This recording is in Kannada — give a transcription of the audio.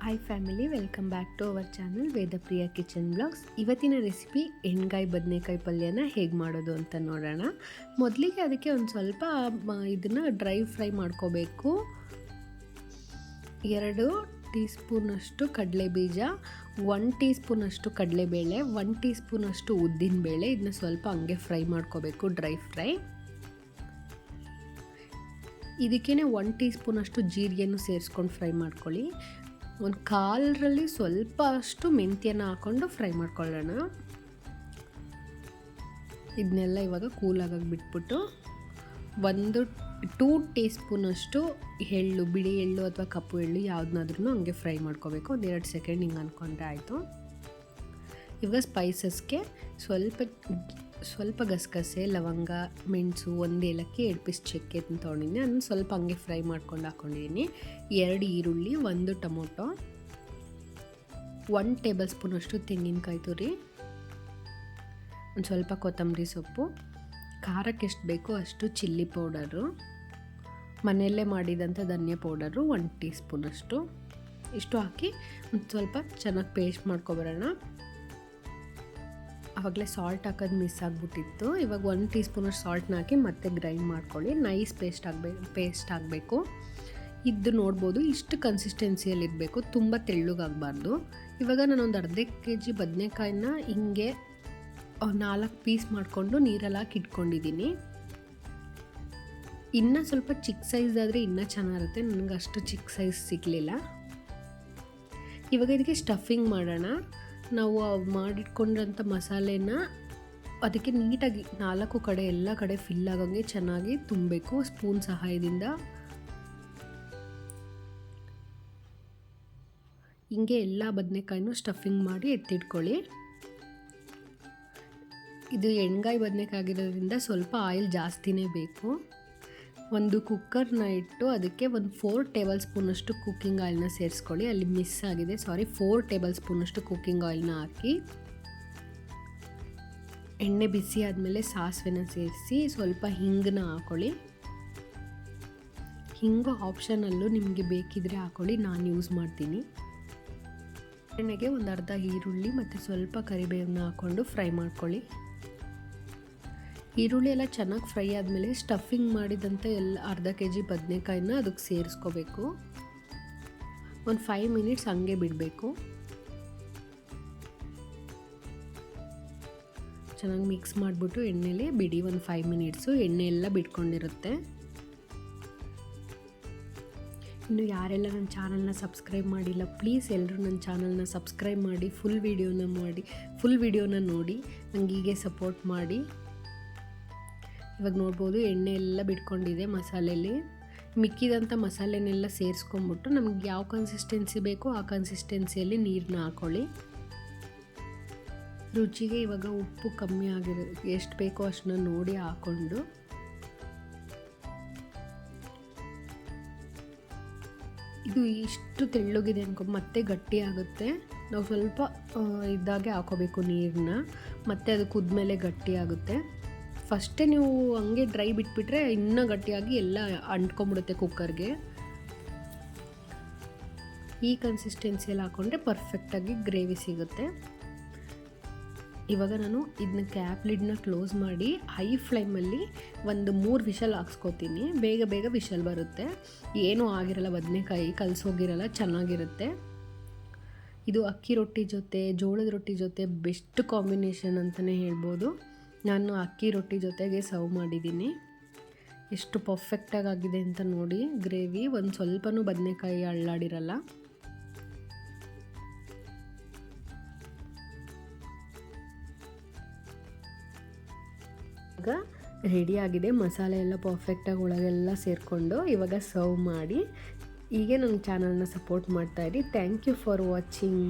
Hi family, welcome back to our channel Vedapriya kitchen blogs. ಇವತ್ತಿನ ರೆಸಿಪಿ ಎಣ್ಗಾಯಿ ಬದನೆಕಾಯಿ ಪಲ್ಯನ ಹೇಗೆ ಮಾಡೋದು ಅಂತ ನೋಡೋಣ. ಮೊದಲಿಗೆ ಅದಕ್ಕೆ ಒಂದು ಸ್ವಲ್ಪ ಇದನ್ನು ಡ್ರೈ ಫ್ರೈ ಮಾಡ್ಕೋಬೇಕು. 2 ಟೀ ಸ್ಪೂನಷ್ಟು ಕಡಲೆಬೀಜ, 1 ಟೀ ಸ್ಪೂನಷ್ಟು ಕಡಲೆಬೇಳೆ, 1 ಟೀ ಸ್ಪೂನಷ್ಟು ಉದ್ದಿನಬೇಳೆ, ಇದನ್ನ ಸ್ವಲ್ಪ ಹಂಗೆ ಫ್ರೈ ಮಾಡ್ಕೋಬೇಕು, ಡ್ರೈ ಫ್ರೈ. ಇದಕ್ಕೇ 1 ಟೀ ಸ್ಪೂನಷ್ಟು ಜೀರಿಗೆಯನ್ನು ಸೇರಿಸ್ಕೊಂಡು ಫ್ರೈ ಮಾಡ್ಕೊಳ್ಳಿ. ಒಂದು ಕಾಲರಲ್ಲಿ ಸ್ವಲ್ಪ ಅಷ್ಟು ಮೆಂತ್ಯನ ಹಾಕ್ಕೊಂಡು ಫ್ರೈ ಮಾಡ್ಕೊಳ್ಳೋಣ. ಇದನ್ನೆಲ್ಲ ಇವಾಗ ಕೂಲಾಗಾಗಿ ಬಿಟ್ಬಿಟ್ಟು 2 ಟೀ ಸ್ಪೂನಷ್ಟು ಎಳ್ಳು, ಬಿಳಿ ಎಳ್ಳು ಅಥವಾ ಕಪ್ಪು ಎಳ್ಳು ಯಾವುದನ್ನಾದ್ರೂ ಹಂಗೆ ಫ್ರೈ ಮಾಡ್ಕೋಬೇಕು. 2 ಸೆಕೆಂಡ್ ಹಿಂಗೆ ಅಂದ್ಕೊಂಡ್ರೆ ಆಯಿತು. ಇವಾಗ ಸ್ಪೈಸಸ್ಗೆ ಸ್ವಲ್ಪ ಗಸಗಸೆ, ಲವಂಗ, ಮೆಣಸು, 1 ಏಲಕ್ಕಿ, 2 ಪೀಸ್ ಚಕ್ಕೆ ತೊಗೊಂಡಿದ್ದೀನಿ. ಅದನ್ನು ಸ್ವಲ್ಪ ಹಂಗೆ ಫ್ರೈ ಮಾಡ್ಕೊಂಡು ಹಾಕ್ಕೊಂಡಿದ್ದೀನಿ. 2 ಈರುಳ್ಳಿ, 1 ಟೊಮೊಟೊ, 1 ಟೇಬಲ್ ಸ್ಪೂನಷ್ಟು ತೆಂಗಿನಕಾಯಿ ತುರಿ, ಒಂದು ಸ್ವಲ್ಪ ಕೊತ್ತಂಬರಿ ಸೊಪ್ಪು, ಖಾರಕ್ಕೆ ಎಷ್ಟು ಬೇಕೋ ಅಷ್ಟು ಚಿಲ್ಲಿ ಪೌಡರು, ಮನೆಯಲ್ಲೇ ಮಾಡಿದಂಥ ಧನಿಯಾ ಪೌಡರು 1 ಟೀ ಸ್ಪೂನಷ್ಟು, ಇಷ್ಟು ಹಾಕಿ ಒಂದು ಸ್ವಲ್ಪ ಚೆನ್ನಾಗಿ ಪೇಸ್ಟ್ ಮಾಡ್ಕೊಬರೋಣ. ಆವಾಗಲೇ ಸಾಲ್ಟ್ ಹಾಕೋದು ಮಿಸ್ ಆಗಿಬಿಟ್ಟಿತ್ತು. ಇವಾಗ 1 ಟೀ ಸ್ಪೂನಷ್ಟು ಸಾಲ್ಟ್ನ ಹಾಕಿ ಮತ್ತೆ ಗ್ರೈಂಡ್ ಮಾಡ್ಕೊಳ್ಳಿ. ನೈಸ್ ಪೇಸ್ಟ್ ಆಗಬೇಕು. ಇದು ನೋಡ್ಬೋದು, ಇಷ್ಟು ಕನ್ಸಿಸ್ಟೆನ್ಸಿಯಲ್ಲಿರಬೇಕು, ತುಂಬ ತೆಳ್ಳಗಾಗಬಾರ್ದು. ಇವಾಗ ನಾನೊಂದು ಅರ್ಧ kg ಬದನೆಕಾಯಿನ ಹಿಂಗೆ 4 ಪೀಸ್ ಮಾಡಿಕೊಂಡು ನೀರಲ್ಲಿ ಹಾಕಿ ಇಟ್ಕೊಂಡಿದ್ದೀನಿ. ಇನ್ನೂ ಸ್ವಲ್ಪ ಚಿಕ್ಕ ಸೈಜ್ ಆದರೆ ಇನ್ನೂ ಚೆನ್ನಾಗಿರುತ್ತೆ. ನನಗೆ ಅಷ್ಟು ಚಿಕ್ಕ ಸೈಜ್ ಸಿಗಲಿಲ್ಲ. ಇವಾಗ ಇದಕ್ಕೆ ಸ್ಟಫಿಂಗ್ ಮಾಡೋಣ. ನಾವು ಮಾಡಿಟ್ಕೊಂಡಂಥ ಮಸಾಲೆನ ಅದಕ್ಕೆ ನೀಟಾಗಿ 4 ಕಡೆ ಎಲ್ಲ ಕಡೆ ಫಿಲ್ ಆಗೋಂಗೆ ಚೆನ್ನಾಗಿ ತುಂಬಬೇಕು. ಸ್ಪೂನ್ ಸಹಾಯದಿಂದ ಹಿಂಗೆ ಎಲ್ಲ ಬದನೆಕಾಯಿನೂ ಸ್ಟಫಿಂಗ್ ಮಾಡಿ ಎತ್ತಿಟ್ಕೊಳ್ಳಿ. ಇದು ಎಣ್ಗಾಯಿ ಬದನೆಕಾಯಿ ಆಗಿರೋದ್ರಿಂದ ಸ್ವಲ್ಪ ಆಯಿಲ್ ಜಾಸ್ತಿನೇ ಬೇಕು. ಒಂದು ಕುಕ್ಕರ್ನ ಇಟ್ಟು ಅದಕ್ಕೆ 4 ಟೇಬಲ್ ಸ್ಪೂನಷ್ಟು ಕುಕ್ಕಿಂಗ್ ಆಯಿಲ್ನ ಸೇರಿಸ್ಕೊಳ್ಳಿ. ಅಲ್ಲಿ ಮಿಸ್ ಆಗಿದೆ, 4 ಟೇಬಲ್ ಸ್ಪೂನಷ್ಟು ಕುಕ್ಕಿಂಗ್ ಆಯಿಲ್ನ ಹಾಕಿ ಎಣ್ಣೆ ಬಿಸಿ ಆದಮೇಲೆ ಸಾಸಿವೆನ ಸೇರಿಸಿ ಸ್ವಲ್ಪ ಹಿಂಗನ್ನ ಹಾಕ್ಕೊಳ್ಳಿ. ಹಿಂಗು ಆಪ್ಷನಲ್ಲು, ನಿಮಗೆ ಬೇಕಿದ್ರೆ ಹಾಕ್ಕೊಳ್ಳಿ, ನಾನು ಯೂಸ್ ಮಾಡ್ತೀನಿ. ಎಣ್ಣೆಗೆ ಒಂದು ಅರ್ಧ ಈರುಳ್ಳಿ ಮತ್ತು ಸ್ವಲ್ಪ ಕರಿಬೇವನ್ನ ಹಾಕ್ಕೊಂಡು ಫ್ರೈ ಮಾಡ್ಕೊಳ್ಳಿ. ಈರುಳ್ಳಿ ಎಲ್ಲ ಚೆನ್ನಾಗಿ ಫ್ರೈ ಆದಮೇಲೆ ಸ್ಟಫಿಂಗ್ ಮಾಡಿದಂಥ ಅರ್ಧ kg ಬದನೆಕಾಯಿನ ಅದಕ್ಕೆ ಸೇರಿಸ್ಕೋಬೇಕು. ಒಂದು 5 ಮಿನಿಟ್ಸ್ ಹಂಗೆ ಬಿಡಬೇಕು. ಚೆನ್ನಾಗಿ ಮಿಕ್ಸ್ ಮಾಡಿಬಿಟ್ಟು ಎಣ್ಣೆಲಿ ಬಿಡಿ. ಒಂದು 5 ಮಿನಿಟ್ಸು ಎಣ್ಣೆ ಎಲ್ಲ ಬಿಟ್ಕೊಂಡಿರುತ್ತೆ. ಇನ್ನು ಯಾರೆಲ್ಲ ನನ್ನ ಚಾನಲ್ನ ಸಬ್ಸ್ಕ್ರೈಬ್ ಮಾಡಿಲ್ಲ, ಪ್ಲೀಸ್ ಎಲ್ಲರೂ ನನ್ನ ಚಾನಲ್ನ ಸಬ್ಸ್ಕ್ರೈಬ್ ಮಾಡಿ ಫುಲ್ ವಿಡಿಯೋನ ನೋಡಿ ನಂಗೆ ಹೀಗೆ ಸಪೋರ್ಟ್ ಮಾಡಿ. ಇವಾಗ ನೋಡ್ಬೋದು, ಎಣ್ಣೆ ಎಲ್ಲ ಬಿಟ್ಕೊಂಡಿದೆ ಮಸಾಲೆಯಲ್ಲಿ. ಮಿಕ್ಕಿದಂಥ ಮಸಾಲೆನೆಲ್ಲ ಸೇರಿಸ್ಕೊಂಬಿಟ್ಟು ನಮ್ಗೆ ಯಾವ ಕನ್ಸಿಸ್ಟೆನ್ಸಿ ಬೇಕೋ ಆ ಕನ್ಸಿಸ್ಟೆನ್ಸಿಯಲ್ಲಿ ನೀರನ್ನ ಹಾಕ್ಕೊಳ್ಳಿ. ರುಚಿಗೆ ಇವಾಗ ಉಪ್ಪು ಕಮ್ಮಿ ಆಗಿರೋ ಎಷ್ಟು ಬೇಕೋ ಅಷ್ಟನ್ನ ನೋಡಿ ಹಾಕ್ಕೊಂಡು ಇದು ಇಷ್ಟು ತೆಳ್ಳಗಿದೆ ಅನ್ಕೊ ಮತ್ತೆ ಗಟ್ಟಿ ಆಗುತ್ತೆ. ನಾವು ಸ್ವಲ್ಪ ಇದ್ದಾಗೆ ಹಾಕೋಬೇಕು ನೀರನ್ನ, ಮತ್ತೆ ಅದು ಕುದ್ಮೇಲೆ ಗಟ್ಟಿ ಆಗುತ್ತೆ. ಫಸ್ಟೇ ನೀವು ಹಂಗೆ ಡ್ರೈ ಬಿಟ್ಬಿಟ್ರೆ ಇನ್ನೂ ಗಟ್ಟಿಯಾಗಿ ಎಲ್ಲ ಅಂಟ್ಕೊಂಬಿಡುತ್ತೆ ಕುಕ್ಕರ್ಗೆ. ಈ ಕನ್ಸಿಸ್ಟೆನ್ಸಿಯಲ್ಲಿ ಹಾಕ್ಕೊಂಡ್ರೆ ಪರ್ಫೆಕ್ಟಾಗಿ ಗ್ರೇವಿ ಸಿಗುತ್ತೆ. ಇವಾಗ ನಾನು ಇದನ್ನ ಕ್ಯಾಪ್ ಲಿಡ್ನ ಕ್ಲೋಸ್ ಮಾಡಿ ಹೈ ಫ್ಲೇಮಲ್ಲಿ ಒಂದು 3 ವಿಷಲ್ ಹಾಕ್ಸ್ಕೊತೀನಿ. ಬೇಗ ವಿಷಲ್ ಬರುತ್ತೆ. ಏನೂ ಆಗಿರಲ್ಲ, ಬದನೆಕಾಯಿ ಕಲಸೋಗಿರಲ್ಲ, ಚೆನ್ನಾಗಿರುತ್ತೆ. ಇದು ಅಕ್ಕಿ ರೊಟ್ಟಿ ಜೊತೆ, ಜೋಳದ ರೊಟ್ಟಿ ಜೊತೆ ಬೆಸ್ಟ್ ಕಾಂಬಿನೇಷನ್ ಅಂತಲೇ ಹೇಳ್ಬೋದು. ನಾನು ಅಕ್ಕಿ ರೊಟ್ಟಿ ಜೊತೆಗೆ ಸರ್ವ್ ಮಾಡಿದ್ದೀನಿ. ಎಷ್ಟು ಪರ್ಫೆಕ್ಟಾಗಿ ಆಗಿದೆ ಅಂತ ನೋಡಿ. ಗ್ರೇವಿ ಒಂದು ಸ್ವಲ್ಪನೂ ಬದನೆಕಾಯಿ ಅಳ್ಳಾಡಿರಲ್ಲ. ಇವಾಗ ರೆಡಿಯಾಗಿದೆ. ಮಸಾಲೆ ಎಲ್ಲ ಪರ್ಫೆಕ್ಟಾಗಿ ಒಳಗೆಲ್ಲ ಸೇರಿಕೊಂಡು ಇವಾಗ ಸರ್ವ್ ಮಾಡಿ. ಹೀಗೆ ನನ್ನ ಚಾನಲ್ನ ಸಪೋರ್ಟ್ ಮಾಡ್ತಾಯಿರಿ. Thank you for watching.